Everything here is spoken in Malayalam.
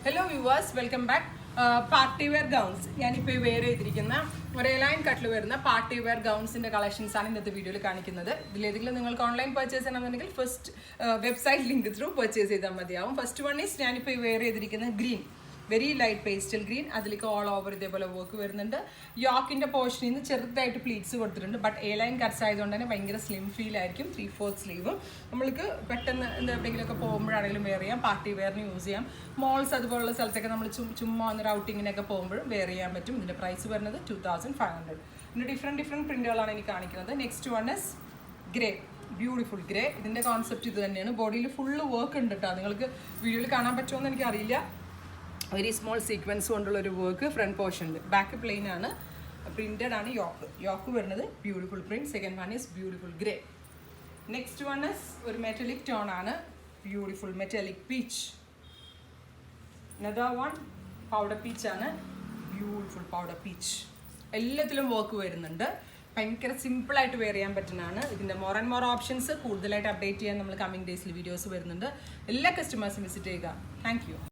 Hello viewers, welcome back. Party wear gowns. ഞാനിപ്പോൾ വെയർ ചെയ്തിരിക്കുന്ന ഒരു എലൈൻ കട്ടിൽ വരുന്ന പാർട്ടി വെയർ ഗൗൺസിന്റെ കളക്ഷൻസ് ആണ് ഇന്നത്തെ വീഡിയോയിൽ കാണിക്കുന്നത്. ഇതിലേതെങ്കിലും നിങ്ങൾക്ക് ഓൺലൈൻ പർച്ചേസ് ചെയ്യണമെന്നുണ്ടെങ്കിൽ first website link through purchase ചെയ്താൽ മതിയാവും. ഫസ്റ്റ് വൺ ഈസ് ഞാനിപ്പോൾ വെയർ ചെയ്തിരിക്കുന്ന green, very light pastel green. അതിലേക്ക് ഓൾ ഓവർ ഇതേപോലെ വർക്ക് വരുന്നുണ്ട്. യോക്കിന്റെ പോർഷനിൽ നിന്ന് ചെറുതായിട്ട് പ്ലീറ്റ്സ് കൊടുത്തിട്ടുണ്ട്. ബട്ട് എ ലൈൻ കട്ട്സ് ആയതുകൊണ്ട് തന്നെ ഭയങ്കര സ്ലിം ഫീൽ ആയിരിക്കും. 3/4 സ്ലീവും നമ്മൾക്ക് പെട്ടെന്ന് എവിടെയെങ്കിലുമൊക്കെ പോകുമ്പോഴാണെങ്കിലും വെയർ ചെയ്യാം, പാർട്ടി വെയറിന് യൂസ് ചെയ്യാം. മോൾസ് അതുപോലുള്ള സ്ഥലത്തൊക്കെ നമ്മൾ ചുമ്മാ ഒന്ന് ഔട്ടിങ്ങിനൊക്കെ പോകുമ്പോഴും വെയർ ചെയ്യാൻ പറ്റും. ഇതിന്റെ പ്രൈസ് വരുന്നത് 2500. ഇതിന്റെ ഡിഫറെന്റ് പ്രിന്റുകളാണ് എനിക്ക് കാണിക്കുന്നത്. Next one is grey, beautiful grey. ഇതിന്റെ കോൺസെപ്റ്റ് ഇത് തന്നെയാണ്. ബോഡിയിൽ ഫുള്ള് വർക്ക് ഉണ്ട് കേട്ടോ. നിങ്ങൾക്ക് വീഡിയോയിൽ കാണാൻ പറ്റുമോ എന്ന് എനിക്കറിയില്ല. വെരി സ്മോൾ സീക്വൻസ് കൊണ്ടുള്ള ഒരു വർക്ക് ഫ്രണ്ട് പോർഷനിൽ. ബാക്ക് പ്ലെയിൻ ആണ്, പ്രിന്റഡ് ആണ്. യോക്ക് വരുന്നത് beautiful print. Second one is beautiful grey. Next one is ഒരു മെറ്റലിക് ടോൺ ആണ്, beautiful metallic peach. Another one powder peach ആണ്, ബ്യൂട്ടിഫുൾ പൗഡർ പീച്ച്. എല്ലാത്തിലും വർക്ക് വരുന്നുണ്ട്. ഭയങ്കര സിമ്പിളായിട്ട് വെയർ ചെയ്യാൻ പറ്റുന്നതാണ്. ഇതിൻ്റെ മോർ ആൻഡ് മോർ ഓപ്ഷൻസ് കൂടുതലായിട്ട് അപ്ഡേറ്റ് ചെയ്യാൻ നമ്മൾ കമ്മിങ് ഡേയ്സിൽ വീഡിയോസ് വരുന്നുണ്ട്. എല്ലാ കസ്റ്റമേഴ്സും വിസിറ്റ് ചെയ്യുക. Thank you.